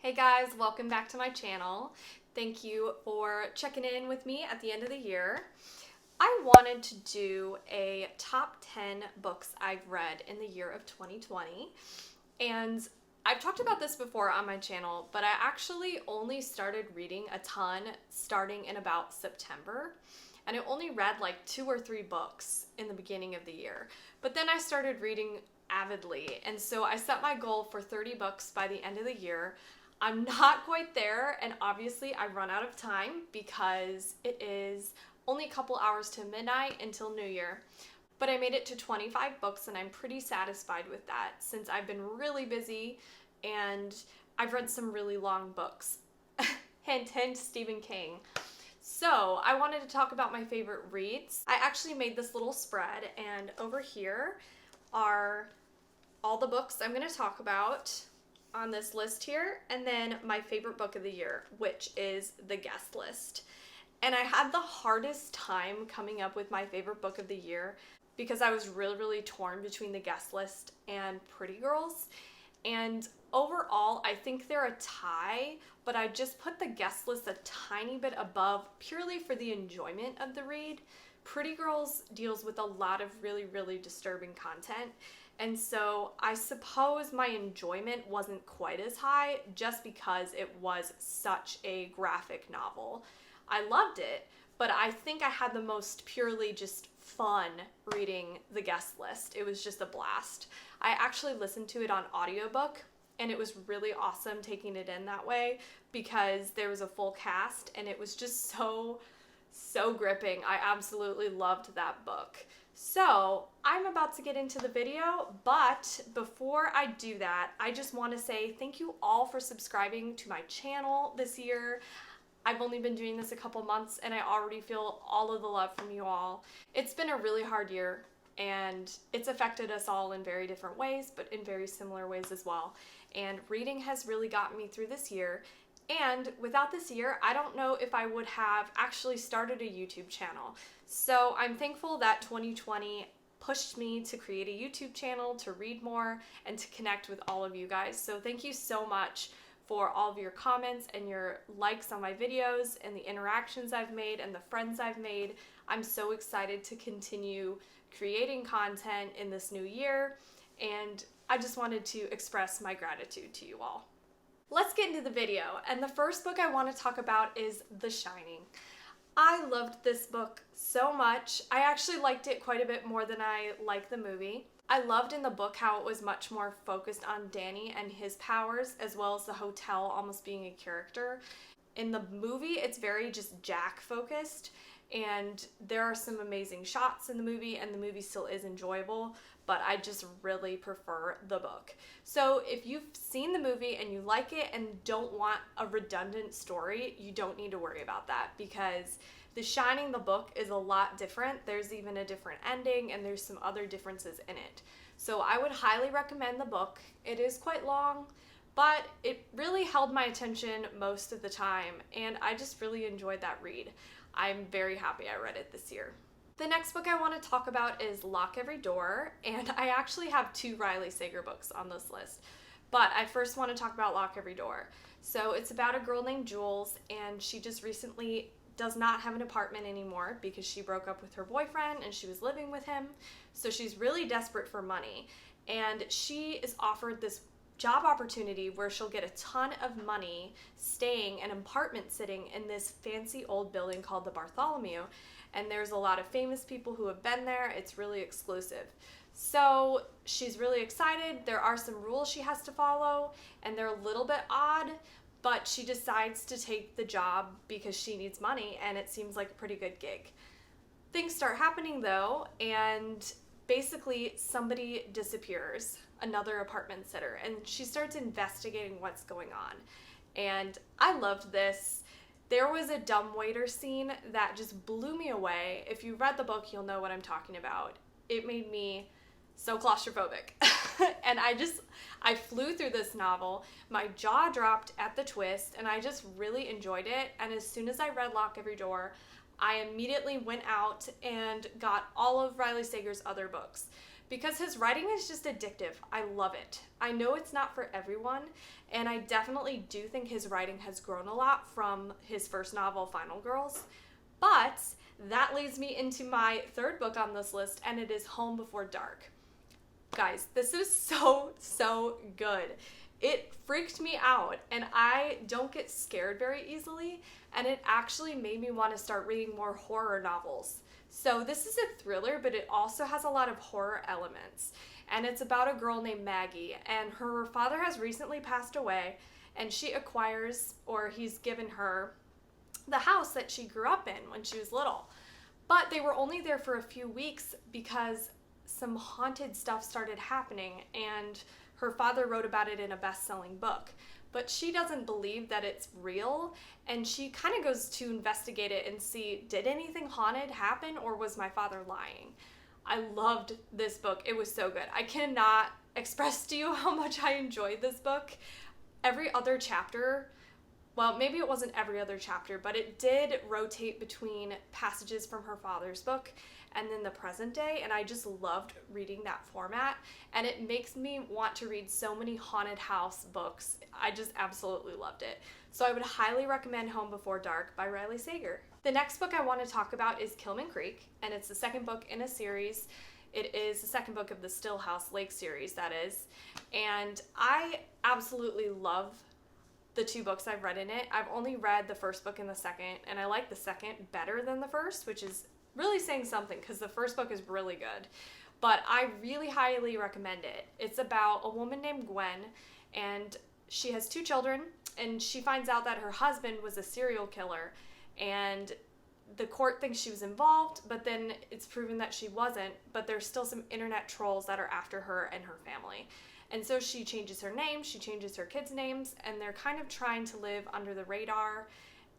Hey guys, welcome back to my channel. Thank you for checking in with me at the end of the year. I wanted to do a top 10 books I've read in the year of 2020. And I've talked about this before on my channel, but I actually only started reading a ton starting in about September. And I only read like 2 or 3 books in the beginning of the year. But then I started reading avidly. And so I set my goal for 30 books by the end of the year. I'm not quite there, and obviously I run out of time because it is only a couple hours to midnight until New Year. But I made it to 25 books, and I'm pretty satisfied with that since I've been really busy and I've read some really long books. Hint, hint, Stephen King. So I wanted to talk about my favorite reads. I actually made this little spread, and over here are all the books I'm going to talk about on this list here, and then my favorite book of the year, which is the guest list. And I had the hardest time coming up with my favorite book of the year because I was really torn between the guest list and Pretty Girls. And overall, I think they're a tie, but I just put the guest list a tiny bit above purely for the enjoyment of the read. Pretty Girls deals with a lot of really disturbing content. And so I suppose my enjoyment wasn't quite as high just because it was such a graphic novel. I loved it, but I think I had the most purely just fun reading the guest list. It was just a blast. I actually listened to it on audiobook, and it was really awesome taking it in that way because there was a full cast and it was just so gripping. I absolutely loved that book. So I'm about to get into the video, but before I do that, I just want to say thank you all for subscribing to my channel this year. I've only been doing this a couple months and I already feel all of the love from you all. It's been a really hard year and it's affected us all in very different ways, but in very similar ways as well. And reading has really gotten me through this year. And without this year, I don't know if I would have actually started a YouTube channel. So I'm thankful that 2020 pushed me to create a YouTube channel, to read more, and to connect with all of you guys. So thank you so much for all of your comments and your likes on my videos and the interactions I've made and the friends I've made. I'm so excited to continue creating content in this new year, and I just wanted to express my gratitude to you all. Let's get into the video, and the first book I want to talk about is The Shining. I loved this book so much. I actually liked it quite a bit more than I liked the movie. I loved in the book how it was much more focused on Danny and his powers, as well as the hotel almost being a character. In the movie, it's very just Jack focused, and there are some amazing shots in the movie, and the movie still is enjoyable, but I just really prefer the book. So if you've seen the movie and you like it and don't want a redundant story, you don't need to worry about that because The Shining, the book, is a lot different. There's even a different ending and there's some other differences in it. So I would highly recommend the book. It is quite long, but it really held my attention most of the time and I just really enjoyed that read. I'm very happy I read it this year. The next book I want to talk about is Lock Every Door, and I actually have 2 Riley Sager books on this list, but I first want to talk about Lock Every Door. So it's about a girl named Jules, and she just recently does not have an apartment anymore because she broke up with her boyfriend and she was living with him, so she's really desperate for money, and she is offered this job opportunity where she'll get a ton of money staying and apartment sitting in this fancy old building called the Bartholomew. And there's a lot of famous people who have been there. It's really exclusive. So she's really excited. There are some rules she has to follow, and they're a little bit odd, but she decides to take the job because she needs money, and it seems like a pretty good gig. Things start happening though, and basically somebody disappears, another apartment sitter, and she starts investigating what's going on. And I loved this. There was a dumbwaiter scene that just blew me away. If you read the book, you'll know what I'm talking about. It made me so claustrophobic. And I flew through this novel. My jaw dropped at the twist, and I just really enjoyed it. And as soon as I read Lock Every Door, I immediately went out and got all of Riley Sager's other books because his writing is just addictive. I love it. I know it's not for everyone, and I definitely do think his writing has grown a lot from his first novel, Final Girls. But that leads me into my third book on this list, and it is Home Before Dark. Guys, this is so good. It freaked me out, and I don't get scared very easily, and it actually made me want to start reading more horror novels. So this is a thriller, but it also has a lot of horror elements, and it's about a girl named Maggie, and her father has recently passed away, and she acquires, or he's given her, the house that she grew up in when she was little. But they were only there for a few weeks because some haunted stuff started happening, and her father wrote about it in a best-selling book. But she doesn't believe that it's real, and she kind of goes to investigate it and see, did anything haunted happen, or was my father lying? I loved this book. It was so good. I cannot express to you how much I enjoyed this book. Every other chapter, well, maybe it wasn't every other chapter, but it did rotate between passages from her father's book and then the present day, and I just loved reading that format, and it makes me want to read so many haunted house books. I just absolutely loved it. So I would highly recommend Home Before Dark by Riley Sager. The next book I want to talk about is Killman Creek, and it's the second book in a series. It is the second book of the Stillhouse Lake series, that is, and I absolutely love the two books I've read in it. I've only read the first book and the second, and I like the second better than the first, which is really saying something because the first book is really good. But I really highly recommend it. It's about a woman named Gwen, and she has 2 children, and she finds out that her husband was a serial killer, and the court thinks she was involved, but then it's proven that she wasn't, but there's still some internet trolls that are after her and her family. And so she changes her name, she changes her kids' names, and they're kind of trying to live under the radar,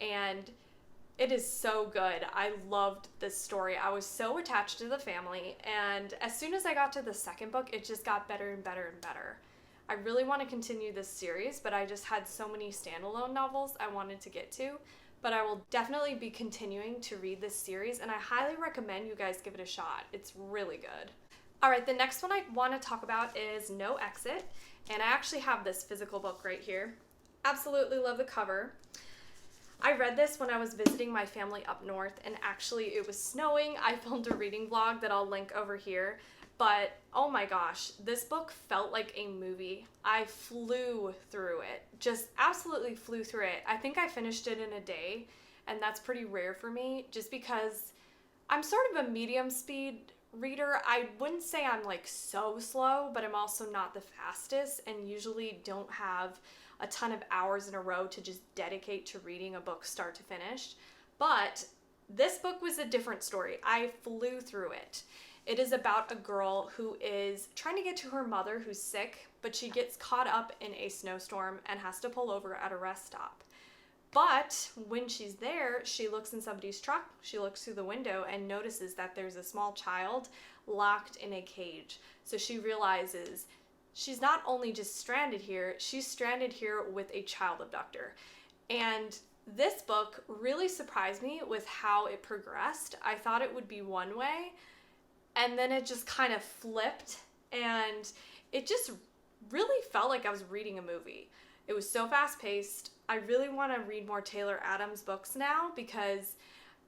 and it is so good. I loved this story. I was so attached to the family, and as soon as I got to the second book, it just got better and better and better. I really want to continue this series, but I just had so many standalone novels I wanted to get to, but I will definitely be continuing to read this series, and I highly recommend you guys give it a shot. It's really good. Alright, the next one I want to talk about is No Exit, and I actually have this physical book right here. Absolutely love the cover. I read this when I was visiting my family up north, and actually it was snowing. I filmed a reading vlog that I'll link over here, but oh my gosh, this book felt like a movie. I flew through it, just absolutely flew through it. I think I finished it in a day, and that's pretty rare for me just because I'm sort of a medium speed reader. I wouldn't say I'm like so slow, but I'm also not the fastest, and usually don't have a ton of hours in a row to just dedicate to reading a book start to finish. But this book was a different story. I flew through it. It is about a girl who is trying to get to her mother who's sick, but she gets caught up in a snowstorm and has to pull over at a rest stop. But when she's there, she looks in somebody's truck, she looks through the window and notices that there's a small child locked in a cage. So she realizes she's not only just stranded here, she's stranded here with a child abductor. And this book really surprised me with how it progressed. I thought it would be one way, and then it just kind of flipped, and it just really felt like I was reading a movie. It was so fast-paced. I really want to read more Taylor Adams books now because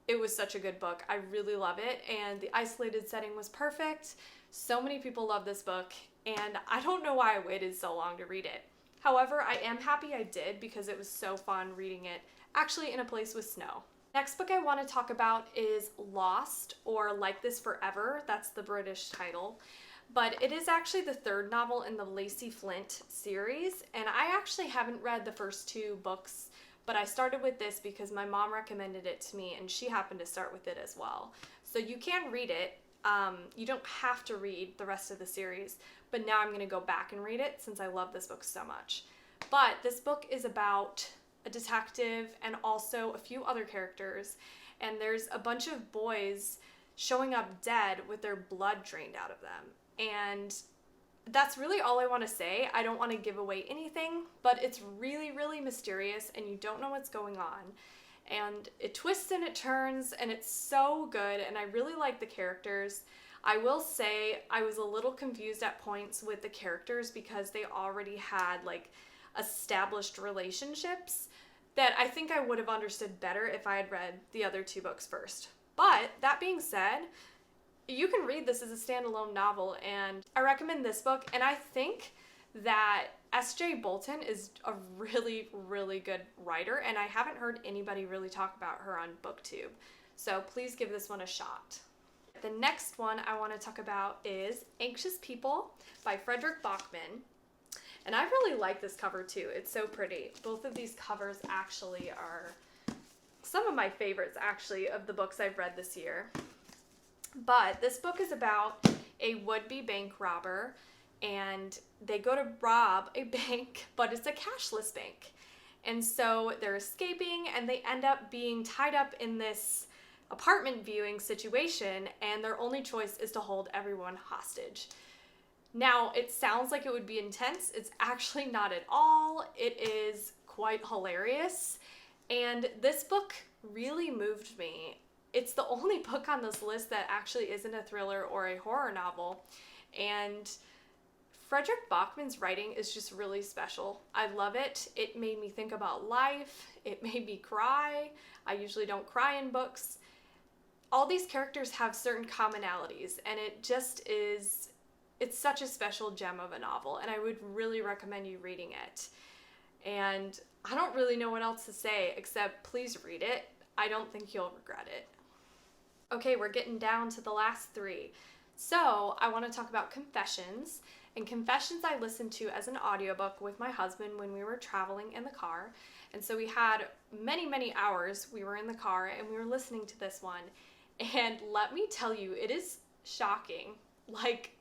it was such a good book. I really love it, and the isolated setting was perfect. So many people love this book, and I don't know why I waited so long to read it. However, I am happy I did because it was so fun reading it, actually in a place with snow. Next book I want to talk about is Lost, or Like This Forever. That's the British title. But it is actually the third novel in the Lacey Flint series, and I actually haven't read the first 2 books, but I started with this because my mom recommended it to me, and she happened to start with it as well. So you can read it. You don't have to read the rest of the series, but now I'm going to go back and read it since I love this book so much. But this book is about a detective and also a few other characters, and there's a bunch of boys showing up dead with their blood drained out of them. And that's really all I want to say. I don't want to give away anything, but it's really, really mysterious, and you don't know what's going on. And it twists and it turns, and it's so good, and I really like the characters. I will say I was a little confused at points with the characters because they already had like established relationships that I think I would have understood better if I had read the other two books first. But that being said, you can read this as a standalone novel, and I recommend this book. And I think that S.J. Bolton is a really, really good writer, and I haven't heard anybody really talk about her on BookTube. So please give this one a shot. The next one I want to talk about is Anxious People by Fredrik Backman. And I really like this cover too. It's so pretty. Both of these covers actually are some of my favorites actually of the books I've read this year. But this book is about a would-be bank robber, and they go to rob a bank, but it's a cashless bank. And so they're escaping, and they end up being tied up in this apartment viewing situation, and their only choice is to hold everyone hostage. Now, it sounds like it would be intense. It's actually not at all. It is quite hilarious, and this book really moved me. It's the only book on this list that actually isn't a thriller or a horror novel, and Fredrik Backman's writing is just really special. I love it. It made me think about life. It made me cry. I usually don't cry in books. All these characters have certain commonalities, and it just is, it's such a special gem of a novel, and I would really recommend you reading it. And I don't really know what else to say except please read it. I don't think you'll regret it. Okay, we're getting down to the last three. So I want to talk about Confessions. And Confessions I listened to as an audiobook with my husband when we were traveling in the car. And so we had many, many hours we were in the car and we were listening to this one. And let me tell you, it is shocking. Like,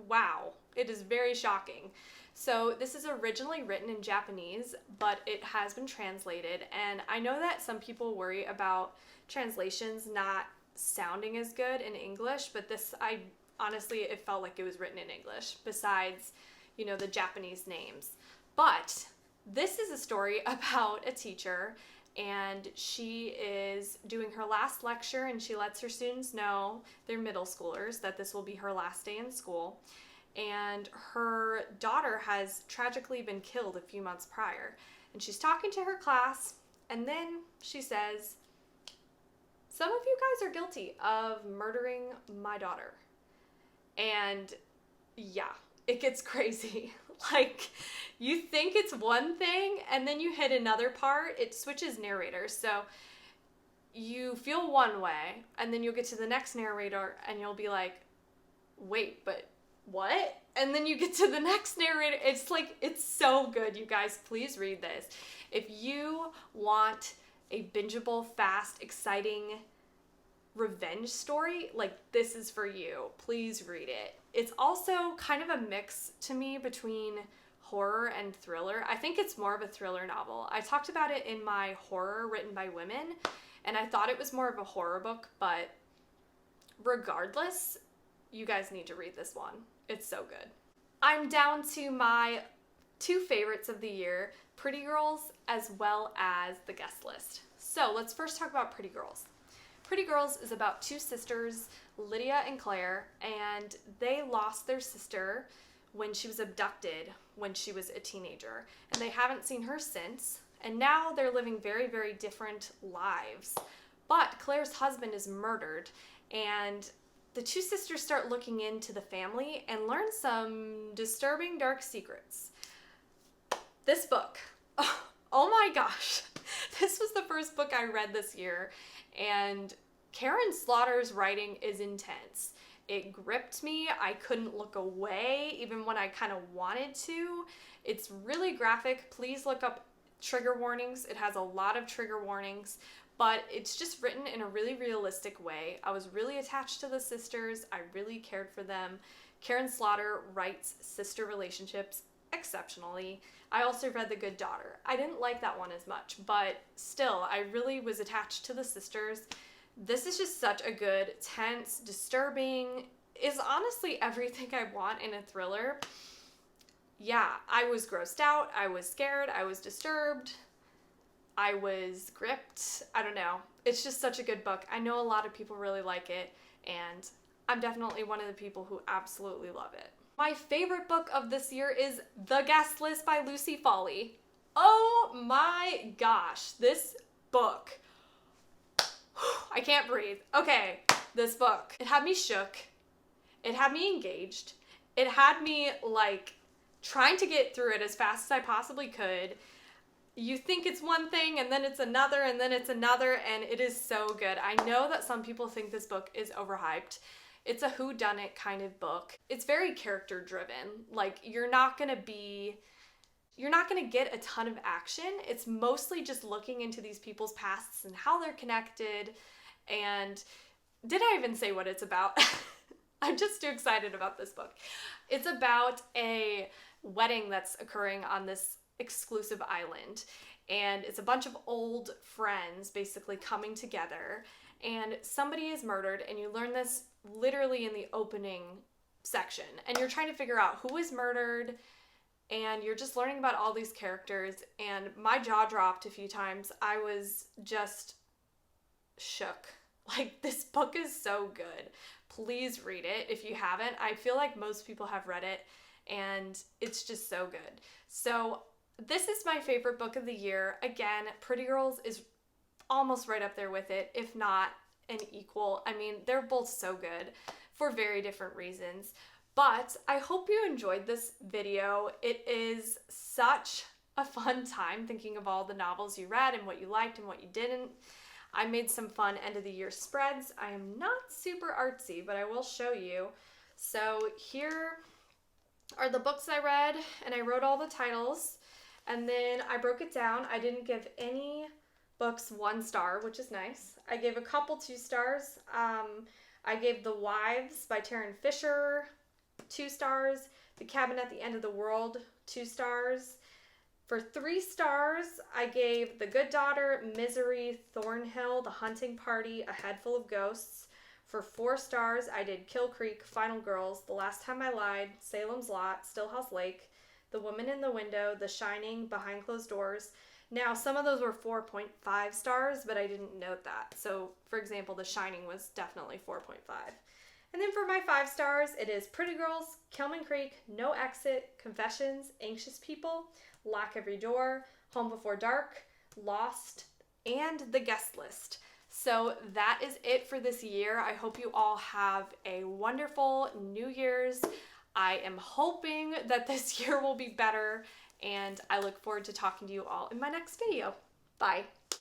wow, it is very shocking. So this is originally written in Japanese, but it has been translated. And I know that some people worry about translations not sounding as good in English, but this, honestly, it felt like it was written in English, besides, you know, the Japanese names. But this is a story about a teacher, and she is doing her last lecture, and she lets her students know, they're middle schoolers, that this will be her last day in school. And her daughter has tragically been killed a few months prior. And she's talking to her class, and then she says, "Some of you guys are guilty of murdering my daughter." And yeah, it gets crazy. Like, you think it's one thing, and then you hit another part, it switches narrators. So you feel one way, and then you'll get to the next narrator, and you'll be like, wait, but what? And then you get to the next narrator. It's like, it's so good, you guys. Please read this. If you want a bingeable, fast, exciting revenge story, like, this is for you. Please read it. It's also kind of a mix to me between horror and thriller. I think it's more of a thriller novel. I talked about it in my horror written by women, and I thought it was more of a horror book, but regardless, you guys need to read this one. It's so good. I'm down to my two favorites of the year, Pretty Girls as well as The Guest List. So let's first talk about Pretty Girls. Pretty Girls is about two sisters, Lydia and Claire, and they lost their sister when she was abducted when she was a teenager, and they haven't seen her since, and now they're living very, very different lives. But Claire's husband is murdered, and the two sisters start looking into the family and learn some disturbing dark secrets. This book, oh my gosh, this was the first book I read this year, and Karin Slaughter's writing is intense. It gripped me. I couldn't look away even when I kind of wanted to. It's really graphic. Please look up trigger warnings. It has a lot of trigger warnings, but it's just written in a really realistic way. I was really attached to the sisters. I really cared for them. Karin Slaughter writes sister relationships exceptionally. I also read The Good Daughter. I didn't like that one as much, but still, I really was attached to the sisters. This is just such a good, tense, disturbing, is honestly everything I want in a thriller. Yeah, I was grossed out, I was scared, I was disturbed, I was gripped. I don't know. It's just such a good book. I know a lot of people really like it, and I'm definitely one of the people who absolutely love it. My favorite book of this year is The Guest List by Lucy Foley. Oh my gosh, this book. I can't breathe. Okay, this book. It had me shook. It had me engaged. It had me like trying to get through it as fast as I possibly could. You think it's one thing and then it's another and then it's another, and it is so good. I know that some people think this book is overhyped. It's a whodunit kind of book. It's very character driven. Like you're not gonna get a ton of action. It's mostly just looking into these people's pasts and how they're connected. And did I even say what it's about? I'm just too excited about this book. It's about a wedding that's occurring on this exclusive island, and it's a bunch of old friends basically coming together, and somebody is murdered, and you learn this literally in the opening section, and you're trying to figure out who is murdered, and you're just learning about all these characters, and my jaw dropped a few times. I was just shook. Like, this book is so good. Please read it if you haven't. I feel like most people have read it, and it's just so good. So this is my favorite book of the year. Again, Pretty Girls is almost right up there with it, if not an equal. I mean, they're both so good for very different reasons. But I hope you enjoyed this video. It is such a fun time thinking of all the novels you read and what you liked and what you didn't. I made some fun end of the year spreads. I am not super artsy, but I will show you. So here are the books I read, and I wrote all the titles, and then I broke it down. I didn't give any books 1 star, which is nice. I gave a couple 2 stars. I gave The Wives by Taryn Fisher 2 stars. The Cabin at the End of the World 2 stars. For 3 stars, I gave The Good Daughter, Misery, Thornhill, The Hunting Party, A Head Full of Ghosts. For 4 stars, I did Kill Creek, Final Girls, The Last Time I Lied, Salem's Lot, Stillhouse Lake, The Woman in the Window, The Shining, Behind Closed Doors. Now, some of those were 4.5 stars, but I didn't note that. So, for example, The Shining was definitely 4.5. And then for my 5 stars, it is Pretty Girls, Killman Creek, No Exit, Confessions, Anxious People, Lock Every Door, Home Before Dark, Lost, and The Guest List. So that is it for this year. I hope you all have a wonderful New Year's. I am hoping that this year will be better, and I look forward to talking to you all in my next video. Bye.